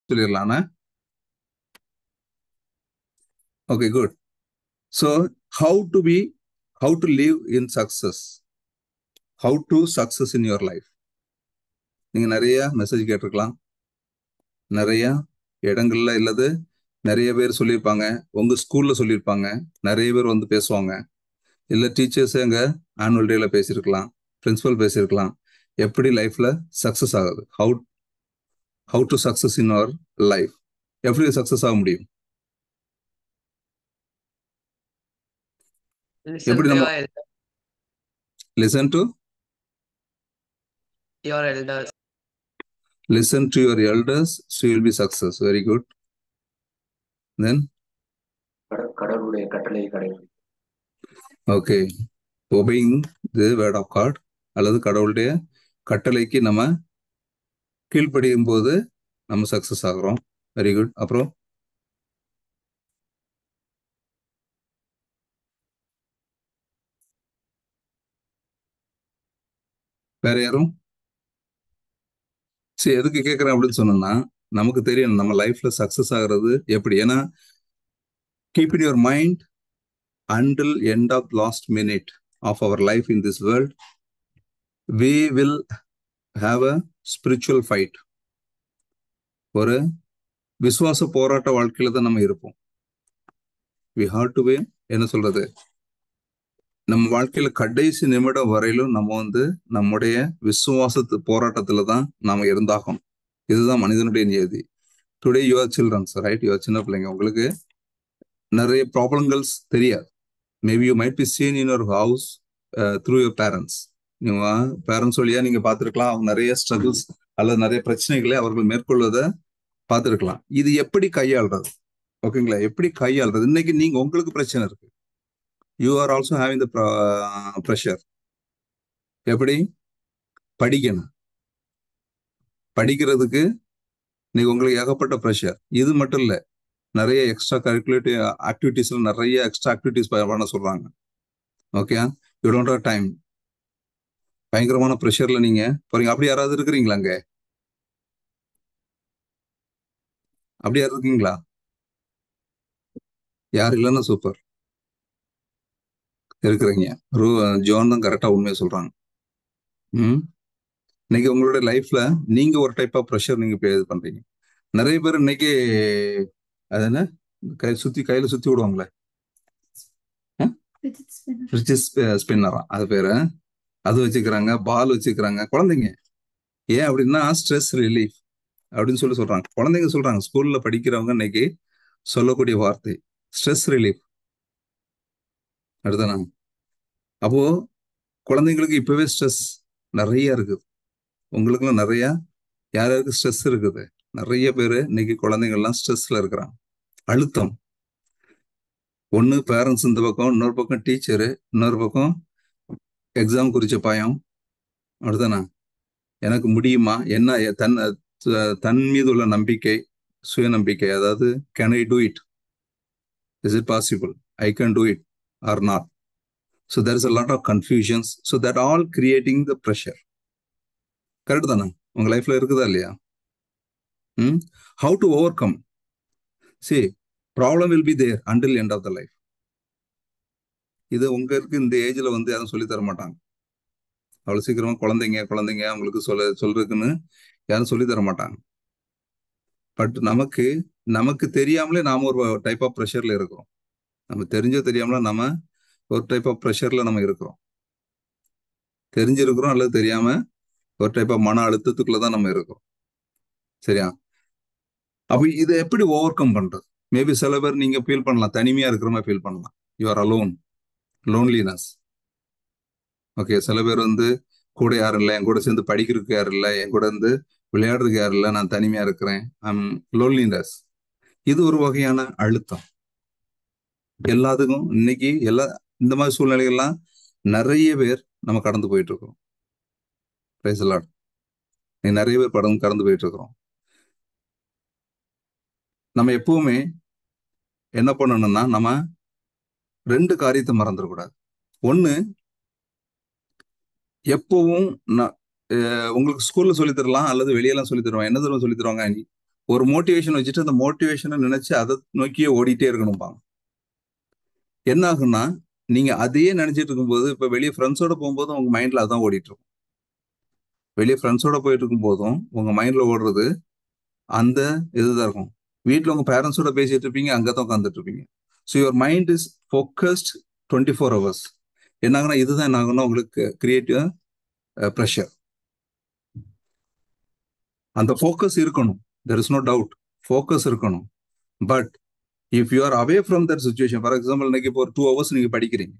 சொல்லிடலாம்னா okay good. So how to be how to live in success, how to success in your life. நீங்க நிறைய message கேட்டிருக்கலாம், நிறைய இடங்கள்ல இல்லது நிறைய பேர் சொல்லியிருப்பாங்க, உங்க ஸ்கூல்ல சொல்லியிருப்பாங்க, நிறைய பேர் வந்து பேசுவாங்க, இல்லை டீச்சர்ஸ் எங்க ஆனுவல் டேல பேசியிருக்கலாம், பிரின்சிபல் பேசியிருக்கலாம். எப்படி லைஃப்ல சக்சஸ் ஆகுது, how to success in our life, எப்படி சக்சஸ் ஆக முடியும், Listen எப்படி to நம்ம listen to your elders. listen to your elders, so you will be success. Very good. Then கடவுளுடைய கட்டளையை கடைபிடி. Okay, obeying the word of God அல்லது கடவுளுடைய கட்டளைக்கு நம்ம கீழ்ப்படியும் போது நம்ம சக்சஸ் ஆகிறோம். Very good. அப்புறம் வேற யாரும்? சரி, எதுக்கு கேட்குறேன் அப்படின்னு சொன்னோம்னா, நமக்கு தெரியும் நம்ம லைஃப்ல சக்சஸ் ஆகிறது எப்படி. ஏன்னா keep in your mind until end of last minute of our life in this world we will have a spiritual fight. ஒரு விசுவாச போராட்ட வாழ்க்கையில தான் நம்ம இருப்போம். we have to be, என்ன சொல்றது, நம்ம வாழ்க்கையில கடைசி நிமிடம் வரையிலும் நம்ம வந்து நம்முடைய விசுவாசத்து போராட்டத்துல தான் நாம இருந்தாகும். இதுதான் மனிதனுடைய நியதி. Today your childrens right, your சின்ன பிள்ளைங்க, உங்களுக்கு நிறைய ப்ராப்ளங்கள்ஸ் தெரியாது. Maybe you might be seen in your house through your parents. நீங்க பேரண்ட்ஸ் வழியா நீங்க பார்த்துருக்கலாம், அவங்க நிறைய ஸ்ட்ரகிள்ஸ் அல்லது நிறைய பிரச்சனைகளை அவர்கள் மேற்கொள்வதை பார்த்துருக்கலாம். இது எப்படி கையாளுறது, ஓகேங்களா, எப்படி கையாளுறது. இன்னைக்கு நீங்க உங்களுக்கு பிரச்சனை இருக்கு, you are also having the pressure. எப்படி படிக்கணும், படிக்கிறதுக்கு நீங்க உங்களுக்கு ஏகப்பட்ட ப்ரெஷர். இது மட்டும் இல்லை, நிறைய எக்ஸ்ட்ரா கரிக்குலேட்டிவ் ஆக்டிவிட்டிஸ்ல நிறைய எக்ஸ்ட்ரா ஆக்டிவிட்டிஸ் பண்ண சொல்றாங்க. Okay, you don't have time. பயங்கரமான ப்ரெஷர்ல நீங்க போறீங்க. அப்படி யாராவது இருக்கிறீங்களா அங்க? அப்படி யாரும் இருக்கீங்களா? யாரு இல்லைன்னா சூப்பர் இருக்கிறீங்க. ஜோன் தான் கரெக்டா உண்மையை சொல்றாங்க. இன்னைக்கு உங்களோட லைஃப்ல நீங்க ஒரு டைப் ஆஃப் ப்ரெஷர் நீங்க இது பண்றீங்க. நிறைய பேர் இன்னைக்கு அது என்ன கையில சுத்தி விடுவாங்களே, ஸ்பின்னரா அது பேரு, அது வச்சுக்கிறாங்க, பால் வச்சுக்கிறாங்க குழந்தைங்க. ஏன் அப்படின்னா ஸ்ட்ரெஸ் ரிலீஃப் அப்படின்னு சொல்றாங்க குழந்தைங்க. சொல்றாங்க ஸ்கூல்ல படிக்கிறவங்க இன்னைக்கு சொல்லக்கூடிய வார்த்தை ஸ்ட்ரெஸ் ரிலீஃப். அடுத்தானா, அப்போ குழந்தைங்களுக்கு இப்பவே ஸ்ட்ரெஸ் நிறைய இருக்குது. உங்களுக்குலாம் நிறைய யாருக்கு ஸ்ட்ரெஸ் இருக்குது. நிறைய பேர் இன்னைக்கு குழந்தைங்கள்லாம் ஸ்ட்ரெஸ்ல இருக்கிறாங்க. அழுத்தம், ஒன்று பேரண்ட்ஸ் இந்த பக்கம், இன்னொரு பக்கம் டீச்சரு, இன்னொரு பக்கம் எக்ஸாம் குறிச்ச பயம். அப்படிதானா, எனக்கு முடியுமா, என்ன தன் மீது உள்ள நம்பிக்கை, சுய நம்பிக்கை. அதாவது can I do it, is it possible, I can do it or not. So there is a lot of confusions. So that all creating the pressure. Correct தானே? உங்க லைஃப்ல இருக்குதா இல்லையா? How to overcome? See, problem will be there until end of the life. இது உங்களுக்கு இந்த ஏஜ்ல வந்து யாரும் சொல்லி தர மாட்டாங்க. அவ்வளவு சீக்கிரமா குழந்தைங்க அவங்களுக்கு சொல்றதுக்குன்னு யாரும் சொல்லி தர மாட்டாங்க. பட் நமக்கு தெரியாமலே நாம ஒரு டைப் ஆஃப் ப்ரெஷர்ல இருக்கிறோம். நம்ம தெரிஞ்சோ தெரியாமல நம்ம ஒரு டைப் ஆஃப் ப்ரெஷர்ல நம்ம இருக்கிறோம். தெரிஞ்சிருக்கிறோம் அல்லது தெரியாம ஒரு டைப் ஆஃப் மன அழுத்தத்துக்குள்ளதான் நம்ம இருக்கோம். சரியா? அப்ப இதை எப்படி ஓவர் கம் பண்றது? மேபி சில பேர் நீங்க ஃபீல் பண்ணலாம், தனிமையா இருக்கிற மாதிரி ஃபீல் பண்ணலாம். You are alone, loneliness. Okay, சில பேர் வந்து கூட யாரும் இல்லை, என் கூட சேர்ந்து படிக்கிறதுக்கு யாரும் இல்லை, என் கூட இருந்து விளையாடுறதுக்கு யாரும் இல்லை, நான் தனிமையா இருக்கிறேன், லோன்லினஸ். இது ஒரு வகையான அழுத்தம். எல்லாத்துக்கும் இன்னைக்கு இந்த மாதிரி சூழ்நிலைகள்லாம் நிறைய பேர் நம்ம கடந்து போயிட்டு இருக்கோம். நிறைய பேர் கடந்து போயிட்டு இருக்கிறோம். நம்ம எப்பவுமே என்ன பண்ணணும்னா, நம்ம ரெண்டு காரியத்தை மறந்துடக்கூடாது. ஒண்ணு, எப்பவும் உங்களுக்கு ஸ்கூல்ல சொல்லி தரலாம் அல்லது வெளியெல்லாம் சொல்லி தருவாங்க. என்ன தருவாங்க சொல்லி தருவாங்க, ஒரு மோட்டிவேஷன் வச்சுட்டு அந்த மோட்டிவேஷனை நினைச்சு அதை நோக்கியே ஓடிட்டே இருக்கணும்பாங்க. என்ன ஆகுன்னா, நீங்க அதையே நினைச்சிட்டு இருக்கும்போது, இப்ப வெளியே ஃப்ரெண்ட்ஸோட போகும்போதும் உங்க மைண்ட்ல அதான் ஓடிட்டு இருக்கும். வெளியே ஃப்ரெண்ட்ஸோட போயிட்டு இருக்கும் போதும் உங்க மைண்ட்ல ஓடுறது அந்த இதுதான் இருக்கும். வீட்டில் உங்க பேரண்ட்ஸோட பேசிட்டு இருப்பீங்க, அங்கதான் உட்காந்துட்டு இருப்பீங்க. So your mind is focused 24 hours. என்ன ஆகுனா, இதுதான் என்ன ஆகுனா உங்களுக்கு கிரியேட்டிவ் ப்ரெஷர். அந்த ஃபோக்கஸ் இருக்கணும், there is no doubt, focus இருக்கணும். But if you are away from that situation, for example இன்னைக்கு இப்போ ஒரு 2 hours நீங்க படிக்கிறீங்க,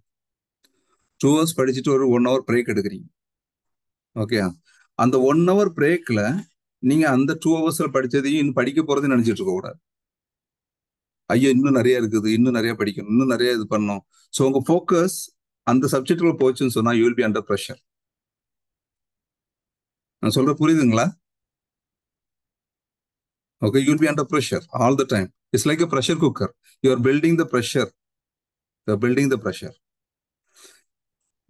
2 hours படிச்சுட்டு ஒரு 1 hour பிரேக் எடுக்கிறீங்க. ஓகே, அந்த 1 hour பிரேக்ல நீங்க அந்த 2 hours படிச்சதையும் இன்னும் படிக்க போறதுன்னு நினைச்சிட்டு இருக்க கூடாது. ஐயோ இன்னும் நிறைய இருக்குது, இன்னும் நிறைய படிக்கணும், இன்னும் நிறைய இது பண்ணணும். ஸோ உங்க ஃபோக்கஸ் அந்த சப்ஜெக்ட்ல போச்சுன்னு சொன்னா you will be under pressure. நான் சொல்ற புரியுதுங்களா? Okay, you will be under pressure all the time. It's like a pressure cooker. You are building the pressure. You are building the pressure.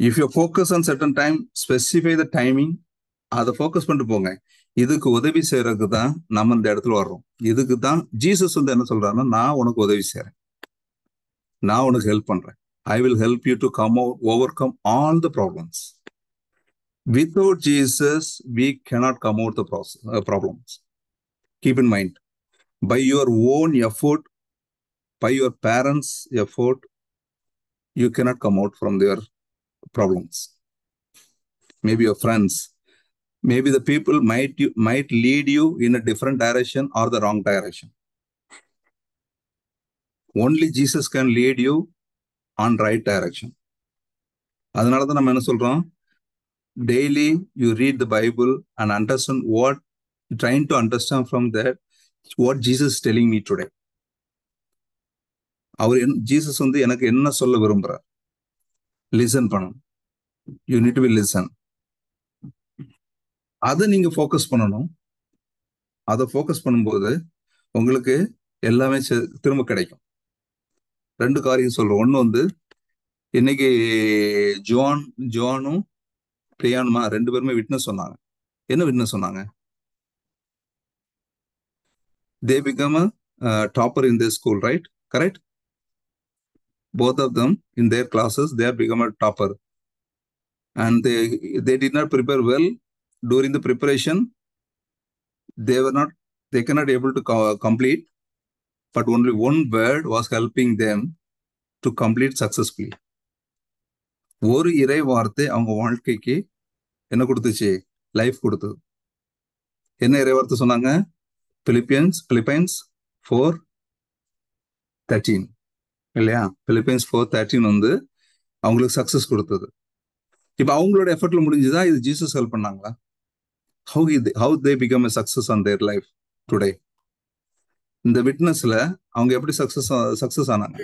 If you focus on certain time, specify the timing, அதை focus பண்ணிட்டு போங்க. இதுக்கு உதவி செய்யறதுக்கு தான் நம்ம இந்த இடத்துல வர்றோம். இதுக்கு தான் ஜீசஸ் வந்து என்ன சொல்றாருன்னா, நான் உனக்கு உதவி செய்யறேன், நான் உனக்கு ஹெல்ப் பண்றேன். I will help you to overcome all the problems. Without Jesus, we cannot come out the problems. Keep in mind, by your own effort, by your parents' effort, you cannot come out from their problems. Maybe your friends, maybe the people might lead you in a different direction or the wrong direction. Only Jesus can lead you on right direction. அதனால தான் நம்ம என்ன சொல்றோம், daily you read the Bible and understand what, trying to understand from that what Jesus is telling me today. அவர் Jesus வந்து எனக்கு என்ன சொல்ல விரும்புறார், லிசன் பண்ணணும். You need to be listen. அதை நீங்க ஃபோக்கஸ் பண்ணணும். அதை ஃபோக்கஸ் பண்ணும்போது உங்களுக்கு எல்லாமே திரும்ப கிடைக்கும். 2 காரியம் சொல்றோம். ஒண்ணு வந்து இன்னைக்கு ஜோனும் பிரியானுமா 2 பேருமே விட்னஸ் சொன்னாங்க. என்ன விட்னஸ் சொன்னாங்க? They become a topper in their school, right? Correct? Both of them in their classes, they have become a topper. And they did not prepare well. During the preparation, they cannot able to complete, but only one word was helping them to complete successfully. ஒரு இறை வார்த்தை அவங்க வாழ்க்கைக்கு என்ன கொடுத்துச்சு? Life கொடுத்தது. என்ன இறை வார்த்தை சொன்னாங்க? பிலிப்பியன்ஸ் 4:13 இல்லையா? பிலிப்பியன்ஸ் 4:13 வந்து அவங்களுக்கு சக்சஸ் கொடுத்தது. இப்ப அவங்களோட எஃபர்ட்ல முடிஞ்சுதா? இது ஜீசஸ் ஹெல்ப் பண்ணாங்களா? How they become a success on their life today? இந்த விட்னஸ்ல அவங்க எப்படி சக்சஸ் ஆனாங்க?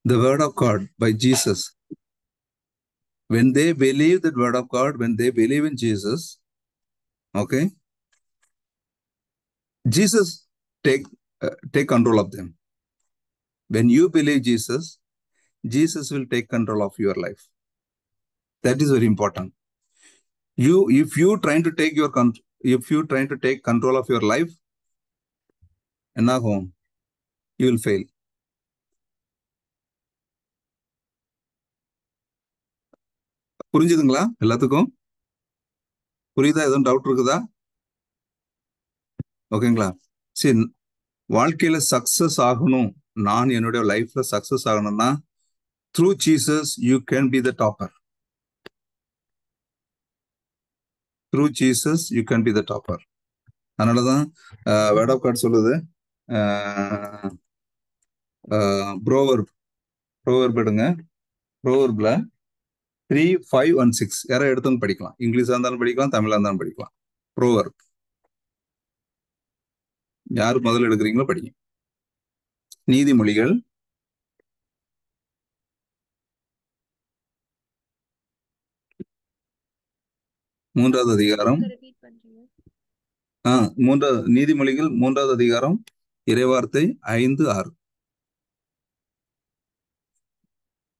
The word of God by Jesus. When they believe that word of God, when they believe in Jesus, okay, Jesus take control of them. When you believe Jesus, Jesus will take control of your life. That is very important. If you trying to take control of your life, என்ன ஆகும்? You will fail. புரிஞ்சுதுங்களா எல்லாத்துக்கும்? புரியுதா? எதுவும் doubt இருக்குதா? ஓகேங்களா? சரி, வாழ்க்கையில சக்சஸ் ஆகணும், நான் என்னுடைய லைஃப்ல சக்சஸ் ஆகணும்னா through Jesus you can be the topper. Through Jesus you can be the topper. அதனாலதான் வேர்ட் ஆஃப் காட் சொல்லுது, ப்ரோவர்ப் எடுங்க. ப்ரோவர்ப்ல 3, 5 and 6 யாரோ எடுத்துன்னு படிக்கலாம். இங்கிலீஷா இருந்தாலும் படிக்கலாம், தமிழா இருந்தாலும் படிக்கலாம். ப்ரோவர்ப் யாரு முதல்ல எடுக்கிறீங்களோ படிங்க. நீதிமொழிகள் 3வது அதிகாரம். நீதிமொழிகள் 3வது அதிகாரம் இறைவார்த்தை 5, 6,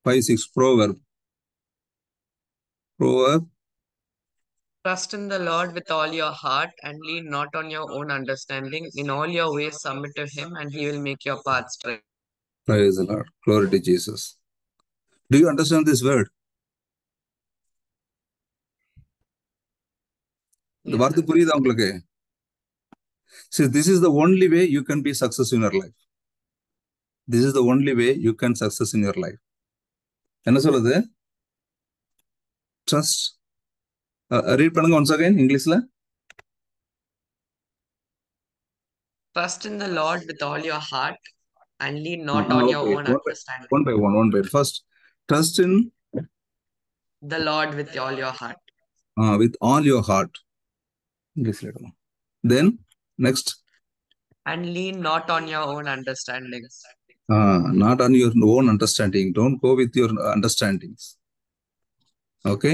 5, 6. Proverb Trust in the Lord with all your heart and lean not on your own understanding. In all your ways, submit to Him, and He will make your path straight. Praise the Lord. Glory to Jesus. Do you understand this word? இந்த Yes, வார்த்தை sir. புரியுதா உங்களுக்கு? See, this is the only way you can be success in your life. This is the only way you can success in your life. என்ன சொல்லுது? Trust. Read பண்ணுங்க once again இங்கிலீஷ்ல. Trust in the Lord with all your heart and lean not on your Okay. own understanding. One by one. First, trust in The Lord with all your heart. with all your heart. இங்கிலீஷ்ல எடுக்கணும். Then next, And lean not on your own understanding. not on your own understanding. Don't go with your understandings. Okay.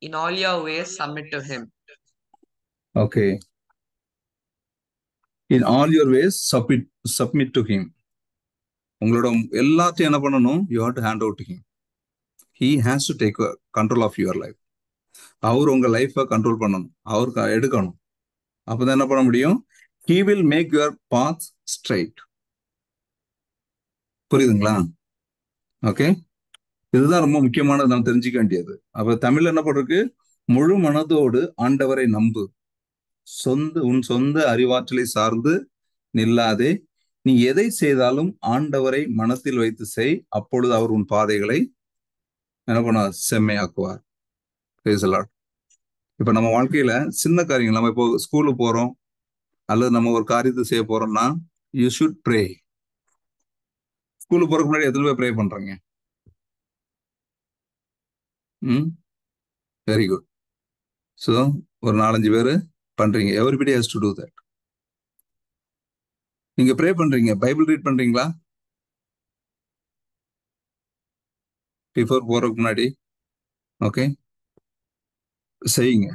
In all your ways, submit to Him. Okay. In all your ways, submit to Him. உங்களோட எல்லாத்தையும் என்ன பண்ணணும்? You have to hand out to Him. He has to take control of your life. அவர் உங்க லைஃபை control பண்ணணும், அவருக்கு எடுக்கணும். அப்பதான் என்ன பண்ண முடியும்? He will make your path straight. புரியுதுங்களா? ஓகே, இதுதான் ரொம்ப முக்கியமானது நாம் தெரிஞ்சுக்க வேண்டியது. அப்ப தமிழ்ல என்ன பண்றது? முழு மனதோடு ஆண்டவரை நம்பு, உன் சொந்த அறிவாற்றலை சார்ந்து நில்லாதே, நீ எதை செய்தாலும் ஆண்டவரை மனத்தில் வைத்து செய், அப்பொழுது அவர் உன் பாதைகளை என்ன பண்ண செம்மையாக்குவார். இப்ப நம்ம வாழ்க்கையில சின்ன காரியங்கள், நம்ம இப்போ ஸ்கூலுக்கு போறோம் அல்லது நம்ம ஒரு காரியத்தை செய்ய போறோம்னா, யூ ஷுட் ப்ரே. ஸ்கூலுக்கு போறதுக்கு முன்னாடி எத்தனை பேர் ப்ரே பண்றீங்க? Very good. ஸோ ஒரு 4-5 பேர் பண்றீங்க. Everybody has to do that. நீங்க ப்ரே பண்றீங்க, பைபிள் ரீட் பண்றீங்களா பிஃபோர் போறதுக்கு முன்னாடி? ஓகே, செய்யுங்க.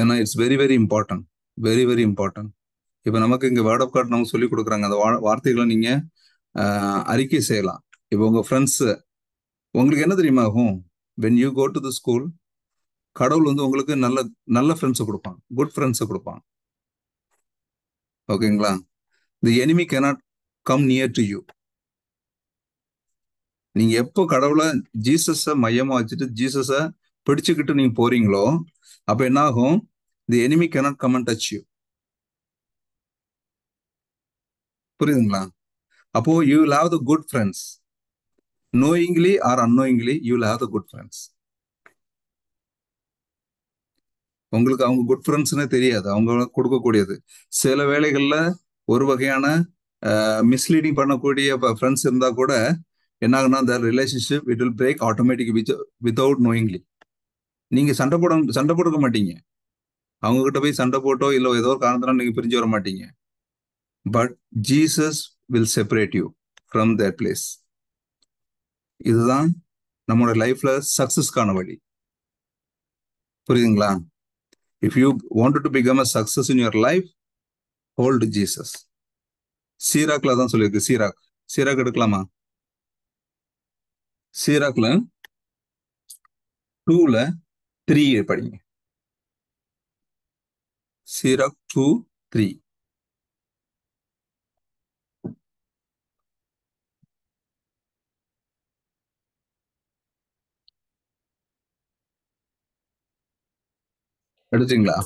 ஏன்னா it's very very important, very very important. இப்போ நமக்கு இங்கே வேர்ட் ஆஃப் காட் நமக்கு சொல்லி கொடுக்குறாங்க. அந்த வார்த்தைகளை நீங்க அறிக்கை செய்யலாம். இப்போ உங்க ஃப்ரெண்ட்ஸ், உங்களுக்கு என்ன தெரியுமா ஆகும்? when you go to the school, கடவுள் வந்து உங்களுக்கு நல்ல நல்ல ஃப்ரெண்ட்ஸை கொடுப்பான், குட் ஃப்ரெண்ட்ஸை கொடுப்பான். ஓகேங்களா? the enemy cannot come near to you. நீங்க எப்போ கடவுளை ஜீசஸை மையமா வச்சுட்டு ஜீசஸை பிடிச்சுக்கிட்டு நீங்க போறீங்களோ, அப்ப என்ன ஆகும்? the enemy cannot come and touch you. புரியுதுங்களா? அப்போ you will have the good friends. knowingly or unknowingly you will have the good friends. உங்களுக்கு அவங்க குட் ஃப்ரெண்ட்ஸ்னே தெரியாது, அவங்க கொடுக்கக்கூடியது. சில வேளைகள்ல ஒரு வகையான மிஸ்லீடிங் பண்ணக்கூடிய ஃப்ரெண்ட்ஸ் இருந்தா கூட என்ன ஆகுனா, the relationship it will break automatically without knowingly. நீங்க சண்டை போட்டுக்க மாட்டீங்க, அவங்க கிட்ட போய் சண்டை போட்டோ இல்லை ஏதோ ஒரு காரணத்தினால நீங்க பிரிஞ்சு வர மாட்டீங்க. But Jesus will separate you from that place. இதுதான் நம்மளோட லைஃப்ல சக்சஸ்க்கான வழி. புரியுதுங்களா? If you wanted to become a success in your life, hold Jesus. சீராக்ல தான் சொல்லியிருக்கு. சீராக் எடுக்கலாமா? சீராக்ல 2ல 3 படிங்க. சீராக் 2:3. எடுத்தீங்களா?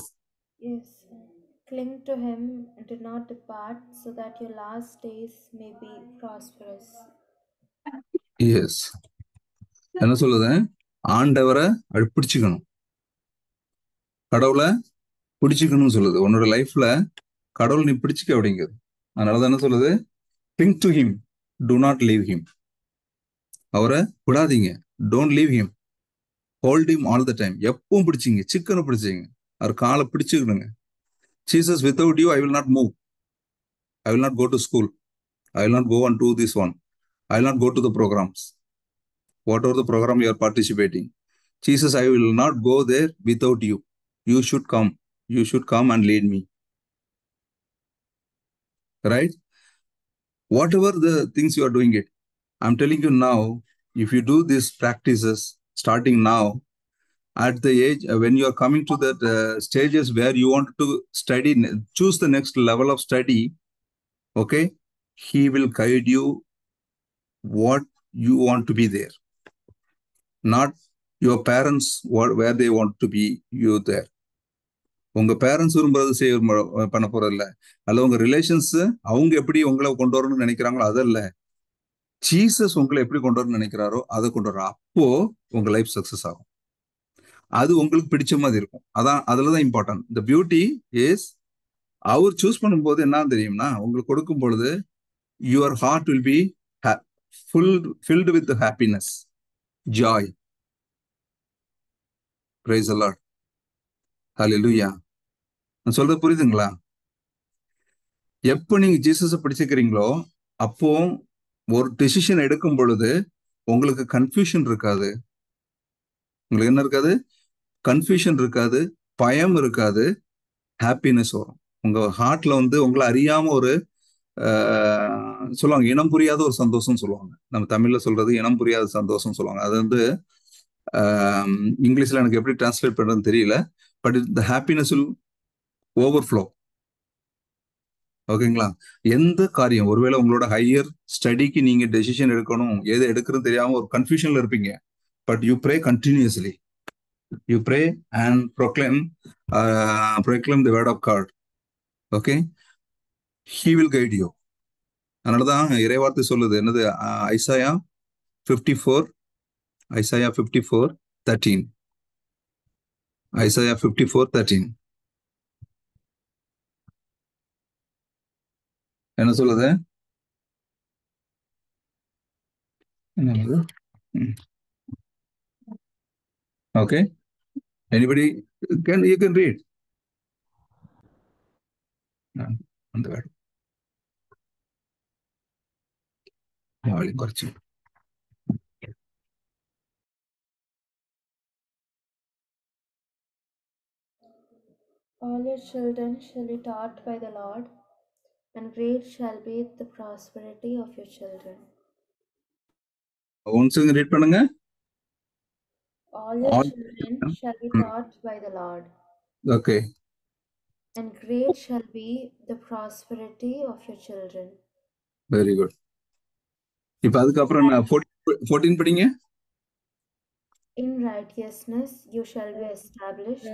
Yes. Cling to him, do not depart, so that your last days may be prosperous. Yes. என்ன சொல்லுது? ஆண்டவரை பிடிச்சுக்கணும், கடவுளை பிடிச்சுக்கணும்னு சொல்லுது. உன்னோட லைஃப்ல கடவுள் நீ பிடிச்சிக்க அப்படிங்கிறது. அதனாலதான் என்ன சொல்லுது? cling to him, do not leave him. அவரை விடாதீங்க, don't leave him, hold him all the time. எப்பவும் பிடிச்சிங்க, சிக்கனை பிடிச்சிங்க, அவர் காலை பிடிச்சுக்கணுங்க. Jesus, without you I will not move, I will not go to school, I will not go and do this one, I will not go to the programs, whatever the program you are participating. Jesus, I will not go there without you. You should come and lead me. Right? Whatever the things you are doing it, I'm telling you now, if you do these practices starting now, at the age when you are coming to that stages where you want to study, choose the next level of study, okay, he will guide you what you want to be there, not your parents where they want to be you there. உங்க parents விரும்புறது பண்ண போறது இல்ல, அல்ல உங்க relations அவங்க எப்படி உங்களை கொண்டு வரணும்னு நினைக்கிறாங்களோ அதல்ல, ஜீசஸ் உங்களை எப்படி கொண்டு வரணும்னு நினைக்கிறாரோ அதை கொண்டு வர, அப்போ உங்க லைஃப் சக்சஸ் ஆகும். அது உங்களுக்கு பிடிச்ச மாதிரி இருக்கும். அதான் அதுலதான் இம்பார்ட்டன்ட். த பியூட்டி இஸ் அவர் சூஸ் பண்ணும்போது என்ன தெரியும்னா, உங்களுக்கு கொடுக்கும் பொழுது your heart will be filled with happiness, joy. Praise the Lord. Hallelujah. நான் சொல்றது புரியுதுங்களா? எப்போ நீங்க ஜீசஸை பிடிச்சிக்கிறீங்களோ அப்போ ஒரு டெசிஷன் எடுக்கும் பொழுது உங்களுக்கு கன்ஃபியூஷன் இருக்காது. உங்களுக்கு என்ன இருக்காது? கன்ஃபியூஷன் இருக்காது, பயம் இருக்காது, ஹாப்பினஸ் வரும். உங்க ஹார்ட்ல உங்களை அறியாம ஒரு சொல்லுவாங்க, இனம் புரியாத ஒரு சந்தோஷம் சொல்லுவாங்க. நம்ம தமிழ்ல சொல்றது இனம் புரியாத சந்தோஷம் சொல்லுவாங்க. அது இங்கிலீஷ்ல எனக்கு எப்படி டிரான்ஸ்லேட் பண்றதுன்னு தெரியல. But the happiness will overflow. ஓகேங்களா? எந்த காரியம், ஒருவேளை உங்களோட ஹையர் ஸ்டடிக்கு நீங்க டெசிஷன் எடுக்கணும், எது எடுக்கிறது தெரியாம ஒரு கன்ஃபியூஷன்ல இருப்பீங்க. But you pray continuously, you pray and proclaim the word of God. Okay, he will guide you. அதனாலதான் இறைவார்த்தை சொல்லுது என்னது, ஐசாயா 54:13. ஐசாயா 54:13 என்ன சொல்லுது? என்ன? Okay, anybody you can read on the word. കുറച്ച് All your children shall be taught by the Lord, and great shall be the prosperity of your children. once again read பண்ணுங்க. All your children shall be taught by the Lord. Okay. And great shall be the prosperity of your children. Very good. இப்போ அதுக்கப்புறம் 14 படிங்க. In righteousness you shall be established.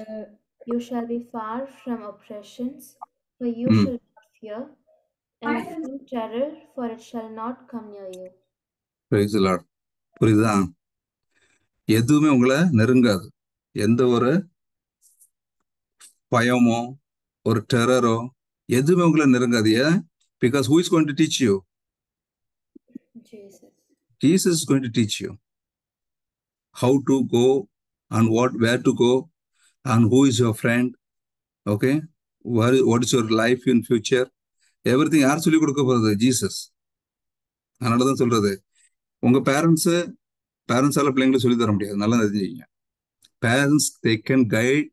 You shall be far from oppressions, for you shall not fear, and from terror, for it shall not come near you. Praise the Lord. புரியுதா? எதுவுமே உங்களை நெருங்காது. எந்த ஒரு பயமோ ஒரு டெரரோ எதுவுமே உங்களை நெருங்காது. ஏன்? Because who is going to teach you? Jesus. Jesus is going to teach you how to go and where to go and who is your friend. Okay, what is your life in future, everything. யார் சொல்லி கொடுக்க போறது? Jesus. அதனாலதான் சொல்றது, உங்க பேரண்ட்ஸால பிள்ளைங்களை சொல்லி தர முடியாது. நல்லா தெரிஞ்சுக்கீங்க. Parents they can guide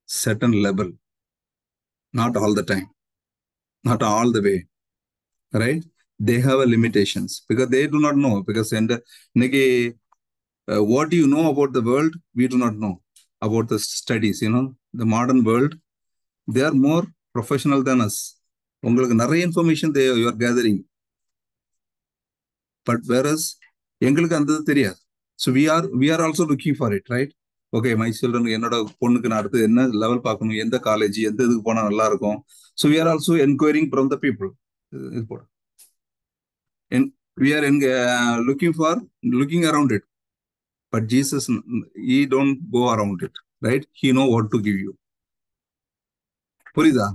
certain level, not all the time, not all the way, right? They have a limitations because they do not know. Because இன்னைக்கு what do you know about the world? We do not know about the studies. The modern world, they are more professional than us. உங்களுக்கு நிறைய information you are gathering, but whereas எங்களுக்கு அந்த தெரியாது. So we are also looking for it, right? Okay, my children, என்னோட பொண்ணுக்கு நான் அடுத்து என்ன லெவல் பார்க்கணும், எந்த காலேஜ், எந்த இதுக்கு போனா நல்லா இருக்கும். So we are also enquiring from the people. And we are looking around it. But Jesus, he don't go around it, right? He know what to give you. புரியுதா?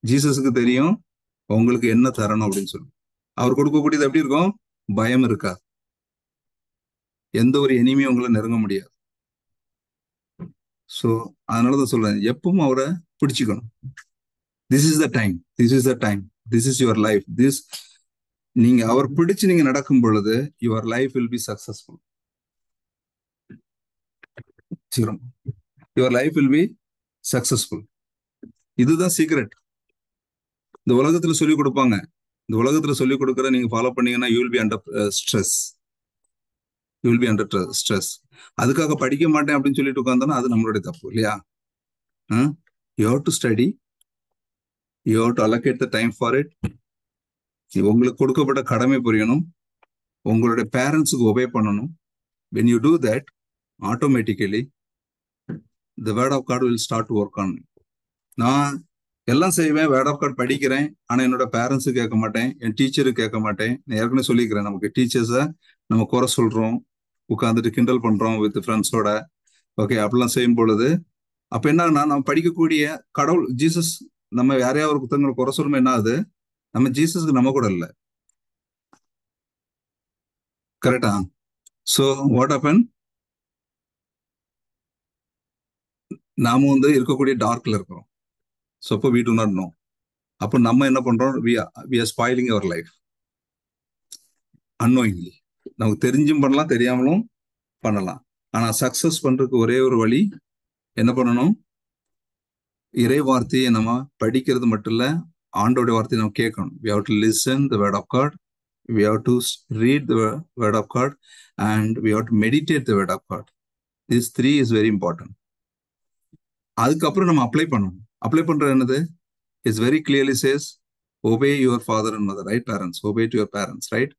ஜீசஸுக்கு தெரியும் உங்களுக்கு என்ன தரணும் அப்படின்னு சொல்லி. அவர் கொடுக்கக்கூடியது எப்படி இருக்கும்? பயம் இருக்கா? எந்த ஒரு எனிமையும் உங்களை நெருங்க முடியாது. ஸோ அதனாலதான் சொல்றேன், எப்பவும் அவரை பிடிச்சிக்கணும். This is the time, this is the time, this is your life. நீங்க அவர் பிடிச்சு நீங்க நடக்கும் பொழுது your life will be successful. Your life will be successful. இதுதான் சீக்ரெட். இந்த உலகத்துல சொல்லிக் கொடுப்பாங்க. இந்த உலகத்துல சொல்லிக் கொடுக்கற நீங்க ஃபாலோ பண்ணீங்கன்னா you will be under stress. You will be under stress. அதுக்காக படிக்க மாட்டேன் அப்படின்னு சொல்லிட்டு உட்காந்தோன்னா அது நம்மளுடைய தப்பு இல்லையா? You have to study, you have to allocate the time for it. உங்களுக்கு கொடுக்கப்பட்ட கடமை புரியணும், உங்களுடைய பேரண்ட்ஸுக்கு ஒபே பண்ணணும். when you do that, automatically the word of God will start to work on you. நான் எல்லாம் செய்வேன், வேர்ட் ஆஃப் காட் படிக்கிறேன், ஆனா என்னோட பேரண்ட்ஸு கேட்க மாட்டேன், என் டீச்சருக்கு கேட்க மாட்டேன். நான் ஏற்கனவே சொல்லிக்கிறேன், நமக்கு டீச்சர்ஸை நம்ம குறை சொல்றோம், உட்காந்துட்டு கிண்டல் பண்றோம் வித் ஃப்ரெண்ட்ஸோட. ஓகே, அப்படிலாம் செய்யும் பொழுது அப்ப என்னன்னா நம்ம படிக்கக்கூடிய கடவுள் ஜீசஸ், நம்ம யாரையா ஒரு புத்தகங்களை குறை சொல்லுமே என்ன ஆகுது? நம்ம ஜீசஸ்க்கு நம்ம கூட இல்லை. கரெக்டா? So what happen? நாம இருக்கக்கூடிய டார்க்ல இருக்கிறோம். ஸோ அப்போ we do not know. அப்போ நம்ம என்ன பண்றோம்? we are spoiling our life unknowingly. நமக்கு தெரிஞ்சும் பண்ணலாம், தெரியாமலும் பண்ணலாம். ஆனா சக்சஸ் பண்றதுக்கு ஒரே ஒரு வழி என்ன பண்ணணும்? இறை வார்த்தையை நம்ம படிக்கிறது மட்டும் இல்ல, ஆண்டோட வார்த்தையை நம்ம கேட்கணும். we have to listen the word of God, we have to read the word of God, and we have to meditate the word of God. These three is very important. அதுக்கப்புறம் நம்ம அப்ளை பண்ணணும். Apply பண்றது என்னது? It very clearly says, obey your father and mother, right? Parents, obey to your parents, right?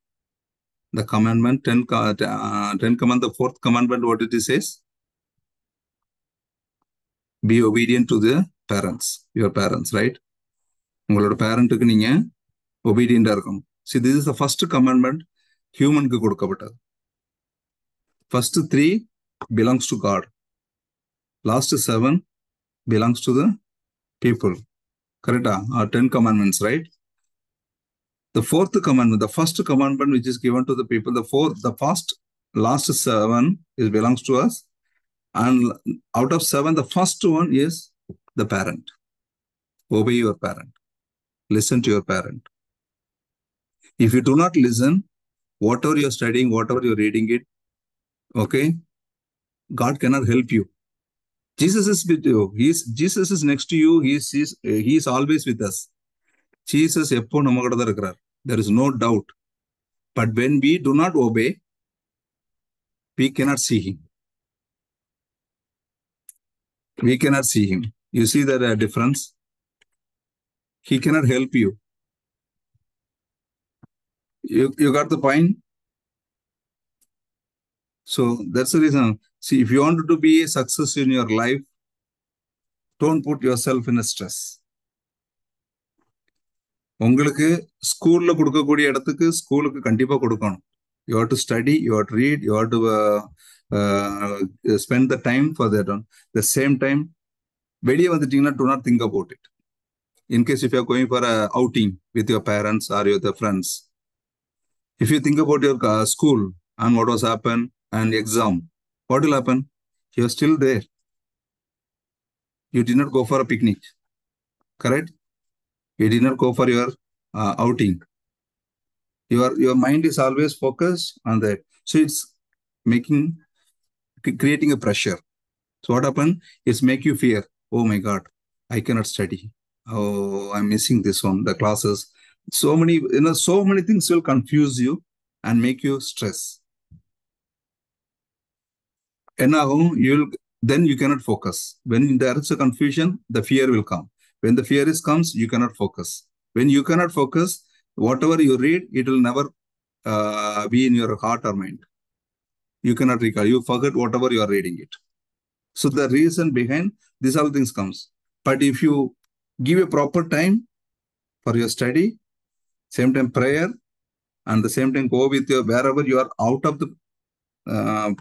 The commandment, 10 command, the fourth commandment, what it says? Be obedient to the parents, your parents, right? உங்களோட பேரண்ட்டுக்கு நீங்க ஒபீடியண்டா இருக்கணும். See, this is the first commandment humanக்கு கொடுக்கப்பட்டது. First 3 belongs to God. Last 7 belongs to the people. Correct? 10 commandments, right? The fourth commandment, the first commandment which is given to the people, the first, last 7 belongs to us. And out of 7, the first one is the parent. Obey your parent. Listen to your parent. If you do not listen, whatever you're studying, whatever you're reading it, okay, God cannot help you. Jesus is with you. Jesus is next to you. He is always with us. Jesus எப்போ நம்ம கூட தான் இருக்கிறார். There is no doubt. But when we do not obey, we cannot see him. We cannot see him. You see that difference? He cannot help you. You got the point? So that's the reason. See, if you want to be a success in your life, don't put yourself in a stress. உங்களுக்கு ஸ்கூல்ல கொடுக்கக்கூடிய இடத்துக்கு ஸ்கூலுக்கு கண்டிப்பா கொடுக்கணும். You have to study, you have to read, you have to spend the time for that one. The same time, வெளியே வந்துட்டீங்கன்னா do not think about it. In case if you are going for a outing with your parents or with your friends, if you think about your school and what was happened and exam, what will happen? You are still there. You did not go for a picnic, correct? You did not go for your outing. Your mind is always focused on that. So it's creating a pressure. So what happened? It's make you fear. Oh my God, I cannot study. Oh, I'm missing this one, the classes. So many things will confuse you and make you stress. And now then you cannot focus. When there is a confusion, the fear will come. When the fear comes, you cannot focus. When you cannot focus, whatever you read, it will never be in your heart or mind. You cannot recall. You forget whatever you are reading it. So the reason behind these all things comes. But if you give a proper time for your study, same time prayer, and the same time go with your wherever you are out of the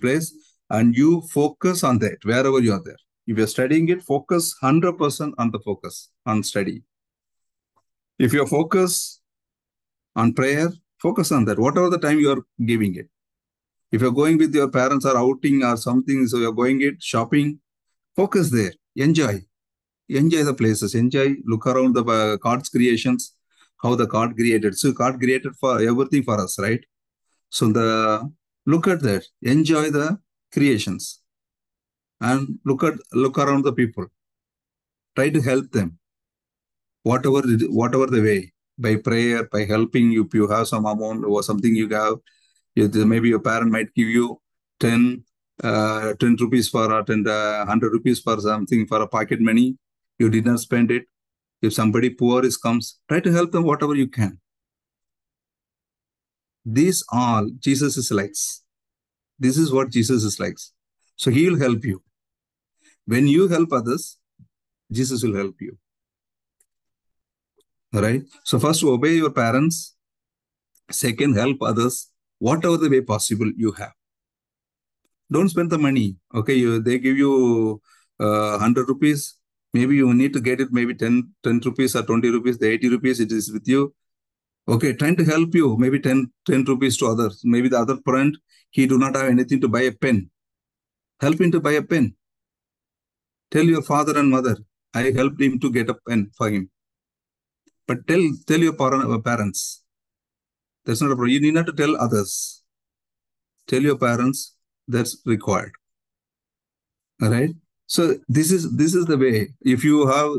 place, and you focus on that wherever you are there. If you're studying it, focus 100% on the focus on study. If you focus on prayer, focus on that, whatever the time you are giving it. If you're going with your parents or outing or something, so you're going it, shopping, focus there, enjoy the places, look around the God's creations, how the God created. So God created for everything for us, right? So look at that, enjoy the creations. And look around the people. Try to help them. Whatever the way. By prayer, by helping you. If you have some amount or something you have, maybe your parent might give you 10 rupees for 100 rupees for something, for a pocket money. You did not spend it. If somebody poor comes, try to help them whatever you can. These all Jesus is likes. This is what Jesus is likes. So he will help you. When you help others, Jesus will help you. All right. So first, obey your parents. Second, help others whatever the way possible you have. Don't spend the money. Okay, they give you 100 rupees. Maybe you need to get it maybe 10 rupees or 20 rupees. The 80 rupees, it is with you. Okay, trying to help you. Maybe 10 rupees to others. Maybe the other friend, he do not have anything to buy a pen. Help him to buy a pen. Tell your father and mother, I helped him to get a pen for him. But tell your parents. That's not a problem. You need not to tell others. Tell your parents. That's required. All right. So this is the way. If you have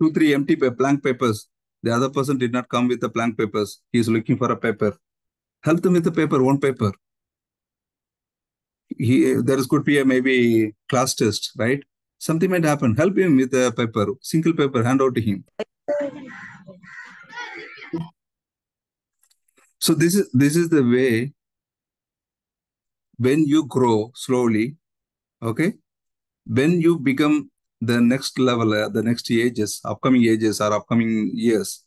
2-3 empty blank papers, the other person did not come with the blank papers. He is looking for a paper. Help them with the paper, one paper. There could be a maybe class test, right? Something might happen. Help him with a paper, single paper, hand out to him. So this is the way. When you grow slowly, okay, when you become the next level, the next ages, upcoming ages or upcoming years,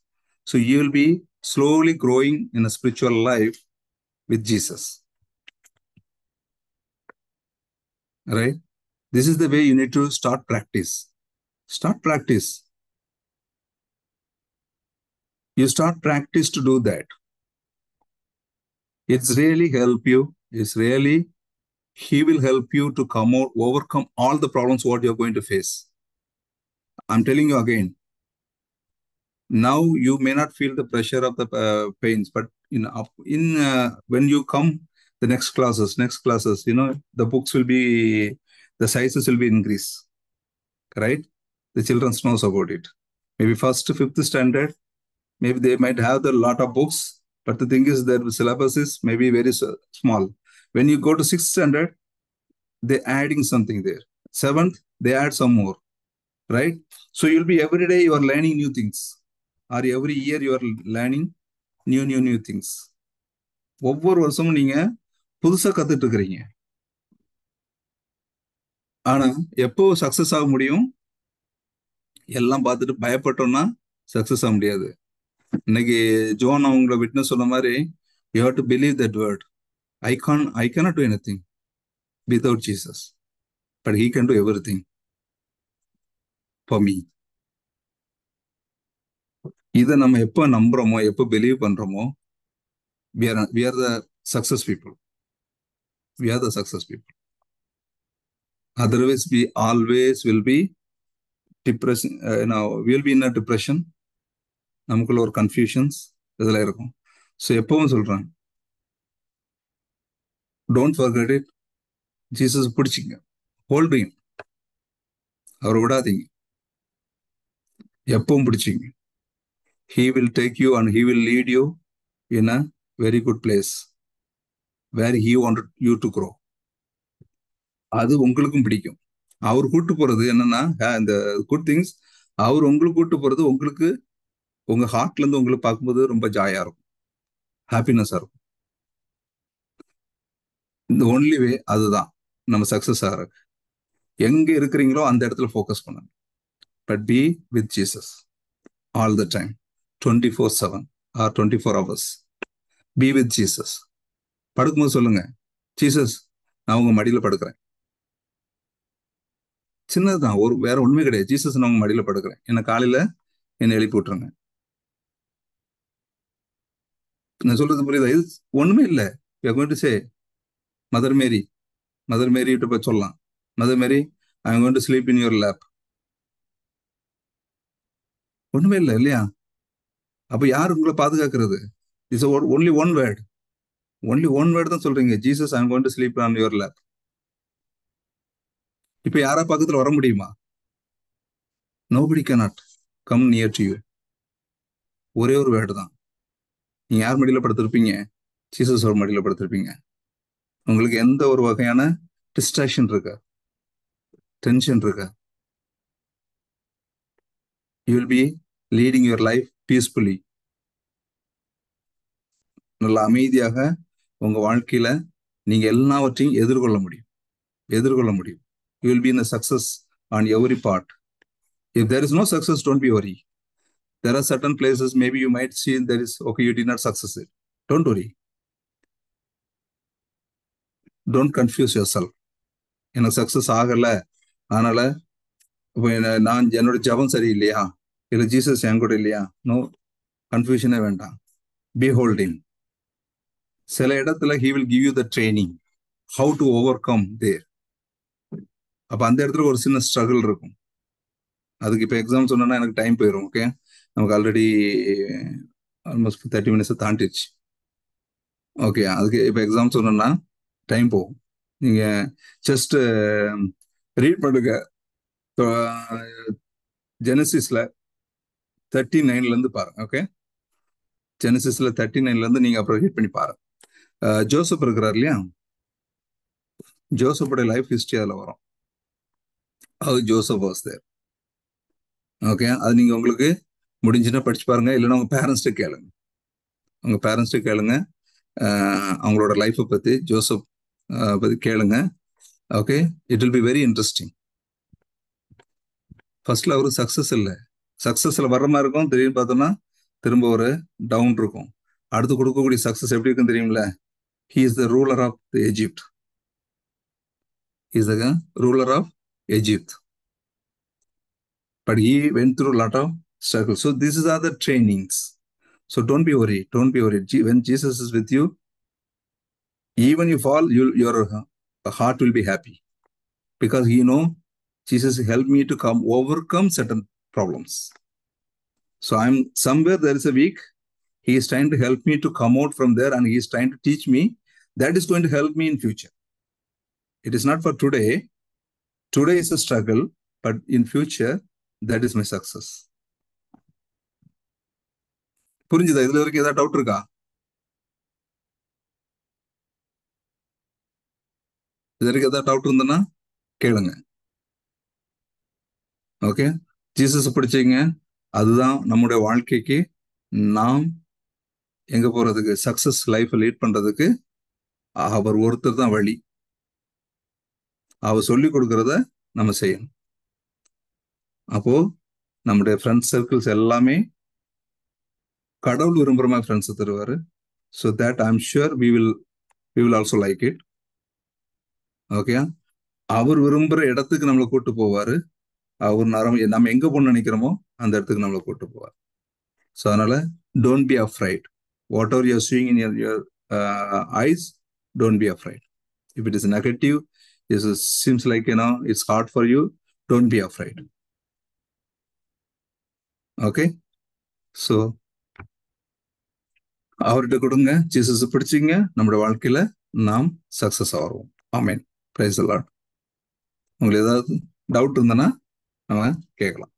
so you will be slowly growing in a spiritual life with Jesus. Right? This is the way you need to start practice. Start practice. You start practice to do that. It's really help you. It's really, he will help you to come out, overcome all the problems what you're going to face. I'm telling you again. Now you may not feel the pressure of the pains, but when you come the next classes, the books will be, the sizes will be increased, right? The children knows about it. Maybe 1st to 5th standard, maybe they might have the lot of books, but the thing is that the syllabus is maybe very small. When you go to 6th standard, they're adding something there. 7th, they add some more, right? So you'll be every day you are learning new things, or every year you are learning new things. ஒவ்வொரு வருஷமும் நீங்க புதுசா கத்துட்டு இருக்கிறீங்க. ஆனா எப்போ success ஆக முடியும்? எல்லாம் பார்த்துட்டு பயப்பட்டோம்னா சக்சஸ் ஆக முடியாது. இன்னைக்கு ஜோன் அவங்கள விட்னஸ் சொன்ன மாதிரி, you have to believe that word. I cannot do anything without Jesus, but he can do everything for me. இதை நம்ம எப்போ நம்புறோமோ, எப்போ பிலீவ் பண்றோமோ, we are the success people. We are the success people. Otherwise, we always will be depression. We'll be in a depression. நமக்குள்ள ஒரு confusions இதெல்லாம் இருக்கும். So எப்பவும் சொல்றேன், டோன்ட் ஃபர்கெட் இட். ஜீசஸ் பிடிச்சிங்க, ஹோல்ட் ஹிம். அவரை விடாதீங்க, எப்பவும் பிடிச்சிங்க. He will take you and he will lead you in a very good place where he wanted you to grow. அது உங்களுக்கும் பிடிக்கும். அவர் கூட்டு போறது என்னன்னா, இந்த குட் திங்ஸ் அவர் உங்களுக்கு கூட்டு போறது, உங்களுக்கு உங்க ஹார்ட்ல இருந்து உங்களுக்கு பார்க்கும்போது ரொம்ப ஜாயா இருக்கும், ஹாப்பினஸா இருக்கும். இந்த ஒன்லி வே அதுதான் நம்ம சக்சஸ் ஆகிறதுக்கு. எங்க இருக்கிறீங்களோ அந்த இடத்துல ஃபோக்கஸ் பண்ணுங்க. But be with Jesus all the time, 24/7 or 24 hours. Be with Jesus. படுக்கும்போது சொல்லுங்க, ஜீசஸ் நான் உங்க மடியில படுக்கிறேன். சின்னதுதான், வேற ஒண்ணுமே கிடையாது. ஜீசஸ் நான் உங்க மடியில படுக்கிறேன், என்ன காலையில என்னை எழுப்பி விட்டுருங்க. நான் சொல்றது புரியுதா? இது ஒண்ணுமே இல்லை. மதர் மேரி கிட்ட போய் சொல்லலாம், mother Mary I am going to sleep in your lap. ஒண்ணுமே இல்லை இல்லையா? அப்ப யார் உங்களை பாதுகாக்கிறது? இட்ஸ் ஒன்லி ஒன் வேர்ட் தான் சொல்றீங்க, Jesus I am going to sleep on your lap. இப்ப யாரா பக்கத்துல வர முடியுமா? Nobody cannot come near to you. ஒரே ஒரு வேர்டு தான். நீங்க யார் மடியில படுத்திருப்பீங்க? ஜீசஸ் ஒரு மடியில படுத்திருப்பீங்க. உங்களுக்கு எந்த ஒரு வகையான டிஸ்ட்ராக்ஷன் இருக்கா, டென்ஷன் இருக்கா? You will be leading your life peacefully. நல்ல அமைதியாக உங்க வாழ்க்கையில நீங்க எல்லாவற்றையும் எதிர்கொள்ள முடியும். You will be in a success on every part. If there is no success, don't be worried. There are certain places maybe you might see there is, okay, you did not success it. Don't worry. Don't confuse yourself. எனக்கு success ஆகல, அதனால நான் என்னோட ஜபம் சரி இல்லையா, இல்லை Jesus என் கூட இல்லையா? நோ, கன்ஃபியூஷனே வேண்டாம். B holding. சில இடத்துல he will give you the training how to overcome there. அப்ப அந்த இடத்துல ஒரு சின்ன ஸ்ட்ரகிள் இருக்கும். அதுக்கு இப்போ எக்ஸாம் சொன்னா எனக்கு டைம் போயிடும். ஓகே, நமக்கு ஆல்ரெடி ஆல்மோஸ்ட் 30 minutes தாண்டிடுச்சு. ஓகே, அதுக்கு இப்போ எக்ஸாம் சொன்னா டைம் போகும். நீங்க ஜஸ்ட் ரீட் பண்ணுங்க. ஜெனசிஸ்ல 39 பாருங்க. ஓகே, ஜெனசிஸ்ல 39 நீங்க அப்புறம் ரீட் பண்ணி பாருங்க. ஜோசப் இருக்கிறார் இல்லையா, ஜோசப்போட லைஃப் ஹிஸ்டரி அதில் வரும். அது ஜோசப் வாஸ் தேர். ஓகே, அது நீங்க உங்களுக்கு முடிஞ்சுன்னா படிச்சு பாருங்க, இல்லைன்னா உங்க பேரண்ட்ஸ்ட்டு கேளுங்க. அவங்களோட லைஃப்பை பத்தி, ஜோசப் பத்தி கேளுங்க. Okay, it will be very interesting. ஃபர்ஸ்ட்ல அவருக்கு சக்சஸ்ல வர்ற மாதிரி இருக்கும். திடீர்னு பார்த்தோம்னா திரும்ப ஒரு டவுன் இருக்கும். அடுத்து கொடுக்கக்கூடிய சக்சஸ் எப்படி இருக்குன்னு தெரியும்ல? He is the ruler of Egypt. He is the ruler of Egypt. But he went through a lot of struggles. So these are the trainings. So don't be worried. When Jesus is with you, even you fall, your heart will be happy. Because you know, Jesus helped me to overcome certain problems. So I'm somewhere there is a weak. He is trying to help me to come out from there, and he is trying to teach me. That is going to help me in future. It is not for today. Today is a struggle, but in future, that is my success. புரிஞ்சுதா? இதுல வரைக்கும் ஏதாவது doubt இருக்கா? இது வரைக்கும் ஏதாவது doubt இருந்ததுன்னா கேளுங்க. ஓகே, ஜீசஸ் பிடிச்சிங்க. அதுதான் நம்முடைய வாழ்க்கைக்கு, நாம் எங்க போறதுக்கு, சக்சஸ் லைஃப் லீட் பண்றதுக்கு அவர் ஒருத்தர் தான் வழி. அவர் சொல்லி கொடுக்கறத நம்ம செய்யணும். அப்போ நம்முடைய ஃப்ரெண்ட்ஸ் சர்க்கிள்ஸ் எல்லாமே கடவுள் விரும்புற மாதிரி ஃப்ரெண்ட்ஸ் தருவாரு. So that I am sure we will also like it. Okay, அவர் விரும்புற இடத்துக்கு நம்மளை கூட்டு போவாரு. அவர் நம்ம எங்க போகணும்னு நினைக்கிறோமோ அந்த இடத்துக்கு நம்மளை கூட்டு போவார். ஸோ அதனால don't be afraid. What ever you are seeing in your eyes, don't be afraid. If it is negative, it seems like, it's hard for you, don't be afraid. Okay, so அவர்கிட்ட கொடுங்க, Jesus பிடிச்சிங்க, நம்முடைய வாழ்க்கையில நாம் success ஆகிறோம். Amen. Praise the Lord. உங்களுக்கு ஏதாவது doubt இருந்தனா நம்ம கேட்கலாம்.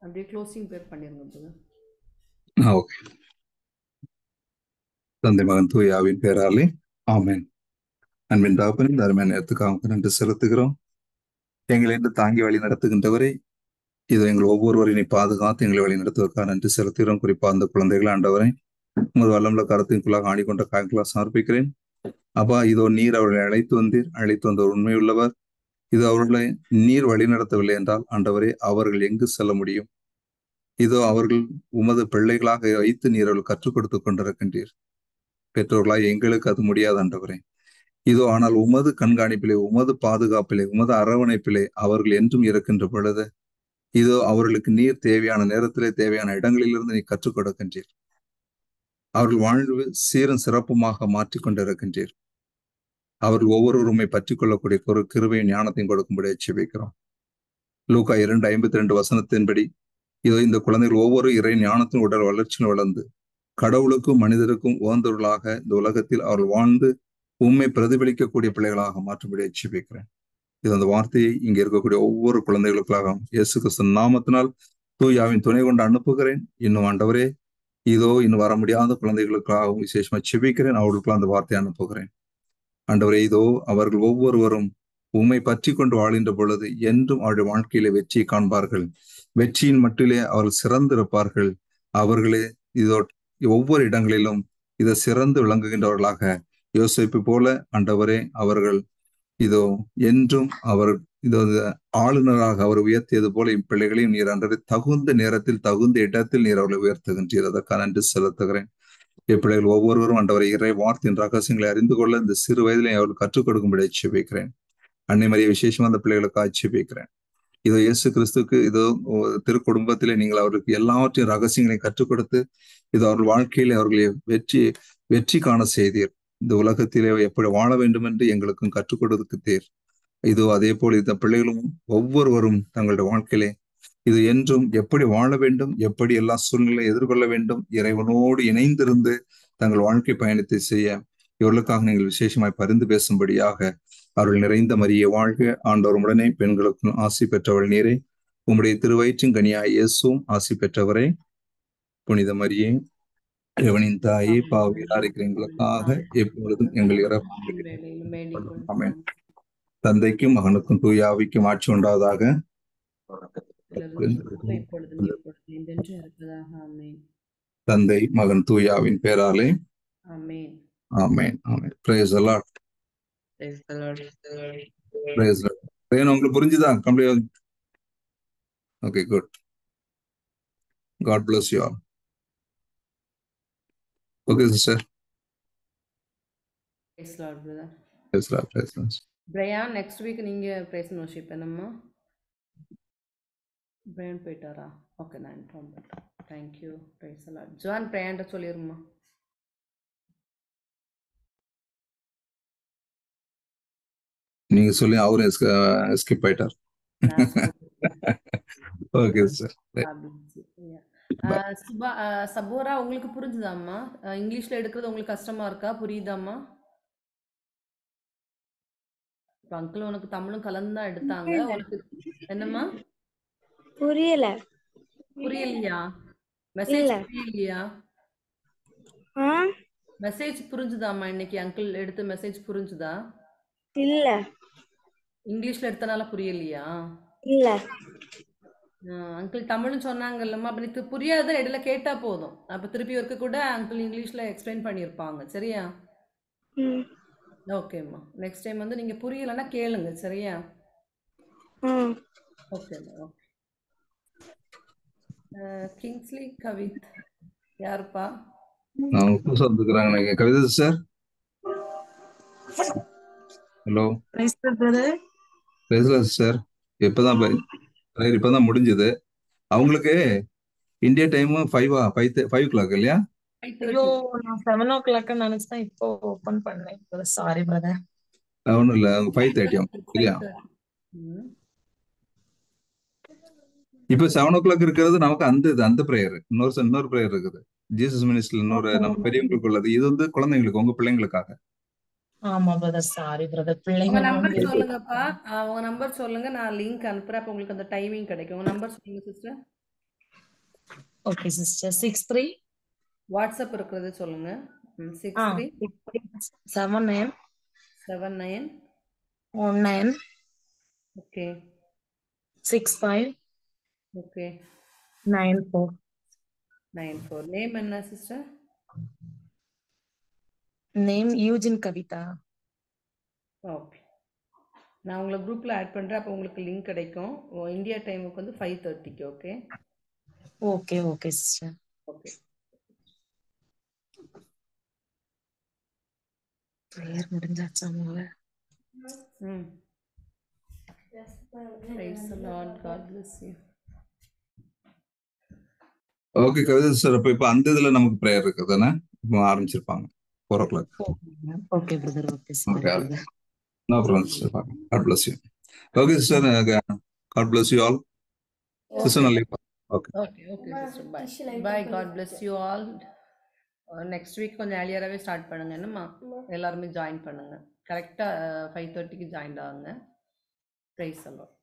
அப்படியே க்ளோசிங் பேர் பண்ணிருங்க. ஓகே. தந்தை மகன் தூய ஆவியின் பேராலே ஆமென். அன்பின் தகப்பனே, இந்த அருமையான நேரத்துக்காக நன்றி செலுத்துகிறோம். எங்களை என்று தாங்கி வழி நடத்துகின்றவரை, இதை எங்கள் ஒவ்வொருவரையும் நீ பாதுகாத்து எங்களை வழி நடத்துவதற்காக நன்றி செலுத்துகிறோம். குறிப்பா அந்த குழந்தைகள் ஆண்டவரை உங்கள் வல்லமுள்ள கரத்தின்குள்ளாக ஆடிக்கொண்ட காய்களாக சமர்ப்பிக்கிறேன். அப்பா, இதோ நீர் அவர்களை அழைத்து வந்த உண்மையுள்ளவர். இது அவர்களை நீர் வழி நடத்தவில்லை என்றால் ஆண்டவரே, அவர்கள் எங்கு செல்ல முடியும்? இதோ அவர்கள் உமது பிள்ளைகளாக வைத்து நீர் அவர்கள் கற்றுக் கொடுத்து கொண்டிருக்கின்றீர். பெற்றோர்களாய் எங்களுக்கு அது முடியாது ஆண்டவரே. இதோ ஆனால் உமது கண்காணிப்பிலே, உமது பாதுகாப்பிலே, உமது அரவணைப்பிலே அவர்கள் என்றும் இருக்கின்ற பொழுது, இதோ அவர்களுக்கு நீர் தேவையான நேரத்திலே தேவையான இடங்களிலிருந்து நீ கற்றுக் கொடுக்கின்றீர். அவர்கள் வாழ்வு சீரும் சிறப்புமாக மாற்றிக்கொண்டிருக்கின்றீர். அவர்கள் ஒவ்வொருவருமை பற்றி கொள்ளக்கூடிய ஒரு கிருபையும் ஞானத்தையும் கொடுக்கும்படி ஜெபிக்கிறோம். லூக்கா 2:52 இதோ இந்த குழந்தைகள் ஒவ்வொரு இறை ஞானத்தின் உடல் வளர்ச்சியில் வளர்ந்து கடவுளுக்கும் மனிதருக்கும் உகந்தவர்களாக இந்த உலகத்தில் அவர்கள் வாழ்ந்து உண்மை பிரதிபலிக்கக்கூடிய பிள்ளைகளாக மாற்றும்படி ஜெபிக்கிறேன். இது அந்த வார்த்தையை இங்க இருக்கக்கூடிய ஒவ்வொரு குழந்தைகளுக்காகவும் இயேசு கிறிஸ்து நாமத்தினால் தூயாவின் துணை கொண்டு அனுப்புகிறேன். இன்னும் ஆண்டவரே, இதோ இன்னும் வர முடியாத குழந்தைகளுக்காகவும் விசேஷமா செபிக்கிறேன். அவர்களுக்கு அந்த வார்த்தையை அனுப்புகிறேன். ஆண்டவரே, இதோ அவர்கள் ஒவ்வொருவரும் உம்மை பற்றி கொண்டு வாழ்கின்ற பொழுது என்றும் அவருடைய வாழ்க்கையிலே வெற்றியை காண்பார்கள். வெற்றியின் மட்டிலே அவர்கள் சிறந்திருப்பார்கள். அவர்களே இதோ ஒவ்வொரு இடங்களிலும் இதை சிறந்து விளங்குகின்றவர்களாக யோசிப்பு போல ஆண்டவரே அவர்கள் இதோ என்றும் அவர் இதோ ஆளுநராக அவர் உயர்த்தியது போல இப்பிள்ளைகளையும் நீர் அன்றரை தகுந்த நேரத்தில் தகுந்த இடத்தில் நீர் அவர்களை உயர்த்துகின்றீர். அதற்காக நன்றி செலுத்துகிறேன். இப்பிள்ளைகள் ஒவ்வொருவரும் ஆண்டவரை இறை வார்த்தையின் ரகசியங்களை அறிந்து கொள்ள இந்த சிறு வயதிலே அவர்கள் கற்றுக் கொடுக்கும்படி செபிக்கிறேன். அன்னை மரியை விசேஷமா அந்த பிள்ளைகளுக்கு ஆட்சேபிக்கிறேன். இதோ இயேசு கிறிஸ்துக்கு இதோ திருக்குடும்பத்திலே நீங்கள் அவர்களுக்கு எல்லாவற்றையும் ரகசியங்களை கற்றுக் கொடுத்து இதோ அவர்கள் வாழ்க்கையிலே அவர்களை வெற்றி காண செய்தீர். இந்த உலகத்திலே எப்படி வாழ வேண்டும் என்று எங்களுக்கும் கற்றுக் கொடுத்தீர். இதோ அதே போல் இந்த பிள்ளைகளும் ஒவ்வொருவரும் தங்களுடைய வாழ்க்கையிலே இது என்றும் எப்படி வாழ வேண்டும், எப்படி எல்லா சூழ்நிலையை எதிர்கொள்ள வேண்டும், இறைவனோடு இணைந்திருந்து தங்கள் வாழ்க்கை பயணத்தை செய்ய இவர்களுக்காக நீங்கள் விசேஷமாய் பரிந்து பேசும்படியாக அவர்கள் நிறைந்த மரியே வாழ்க, ஆண்டவர் உடனே பெண்களுக்கும் ஆசி பெற்றவள் நீரே, உம்முடைய திருவயிற்றின் கனியாய் இயேசுவும் ஆசி பெற்றவரே. புனித மரியே, இறைவனின் தாயே, பாவிகளாக இருக்கிற எங்களுக்காக எப்பொழுதும் எங்கள் இறப்பு. ஆமென். தந்தைக்கும் மகனுக்கும் தூய ஆவிக்கும் ஆட்சி உண்டாவதாக. தந்தை மகன் தூயாவின் பேராலே. ஆமென். ஆமென். ஆமென். Praise the Lord. Praise the Lord. Praise the Lord. உங்களுக்கு புரிஞ்சுதா? Complete. Okay, good. God bless you all. Okay, sister. Praise Lord, brother. Praise Lord. Praise Lord. Brian, next week நீங்க praise and worship என்னம்மா? Brian போயிட்டாரா? Okay, நான் inform பண்றேன். Thank you. Praise the Lord. John Brian சொல்லிருமா. நீங்க சொல்லி அவரும் skip ஆயிட்டார். Okay sir. சபோரா, உங்களுக்கு புரிஞ்சுதாம்மா? இங்கிலீஷ்ல எடுக்கிறது உங்களுக்கு கஷ்டமா இருக்கா? புரியுதாம்மா? அங்கிள் உனக்கு தமிழும் கலந்துதான் எடுத்தாங்க. உனக்கு என்னம்மா புரியலையா? மெசேஜ் புரியலையா? மெசேஜ் புரிஞ்சுதாம்மா? இன்னைக்கு அங்கிள் எடுத்த மெசேஜ் புரிஞ்சுதா? இல்ல. இங்கிலீஷ்ல எடுத்தனால புரியலையா? இல்ல. அங்கிள் தமிழ்னு சொன்னாங்கல்லம்மா, அப்ப நீ புரியாத இடையில கேட்டா போதும். அப்ப திருப்பி ஒருக்க கூட அங்கிள் இங்கிலீஷ்ல எக்ஸ்பிளைன் பண்ணியிருப்பாங்க. சரியா? ஓகேம்மா. நெக்ஸ்ட் டைம் வந்து நீங்க புரியலைன்னா கேளுங்க. சரியா? ஓகேம்மா. ஓகே. கிங்ஸ்லி கவித் யாருப்பா? அவங்க புதுசா வந்துக்கிறாங்க. Kavitha sister. Hello. Praise the brother. Praise the sister. இப்பதான் முடிஞ்சது. அவங்களுக்கு இந்தியா டைம் 5 o'clock இல்லையா? ஐயோ, நான் 7 o'clock நினைச்சேன். இப்போ ஓபன் பண்ணேன். Sorry brother. ஒன்றும் இல்லை, 5:30 இல்லையா? இப்போ 7 o'clock இருக்கிறது நமக்கு அந்த ப்ரேயர். இன்னொரு ப்ரேயர் இருக்குது. ஜீசஸ் மினிஸ்ட்ரியில் இன்னொரு நம்ம பெரியவங்களுக்கு உள்ளது. இது வந்து குழந்தைங்களுக்கு, உங்க பிள்ளைங்களுக்காக. ஆமா பிரதர், சாரி பிரதர். பிள்ளைங்க நம்பர் சொல்லுங்கப்பா. உங்க நம்பர் சொல்லுங்க, நான் லிங்க் அனுப்புறேன். அப்ப உங்களுக்கு அந்த டைமிங் கிடைக்கும். உங்க நம்பர் சொல்லுங்க சிஸ்டர். Okay sister. 63 வாட்ஸ்அப் இருக்கிறது சொல்லுங்க. 63 79 79 19 ஓகே 65 ஓகே 94. நேம் என்ன sister? Name Eugene Kavitha. Okay, நான் உங்களை குரூப்ல ஆட் பண்றேன். அப்போ உங்களுக்கு லிங்க் கிடைக்கும். இந்தியா டைமுக்கு வந்து 5:30. Okay okay okay sister. Okay. Prayer முடிஞ்சாச்சா உங்கள? Praise the Lord. God bless you. Okay Kavitha sister. இப்போ அந்த இதுல நமக்கு பிரேயர் இருக்குது தானே? இப்போ ஆரம்பிச்சிருப்பாங்க 4 o'clock. Okay brother. Okay sorry. No problem sister. God bless you. Okay sister, God bless you all. Sister Nallipa. Okay sister. Bye. God bless you all. Next week கொஞ்சம் ஏர்லியராகவே ஸ்டார்ட் பண்ணுங்க. என்னம்மா எல்லாருமே ஜாயின் பண்ணுங்க. கரெக்டாக 5:30க்கு ஜாயின் ஆகுங்க. Prize allot.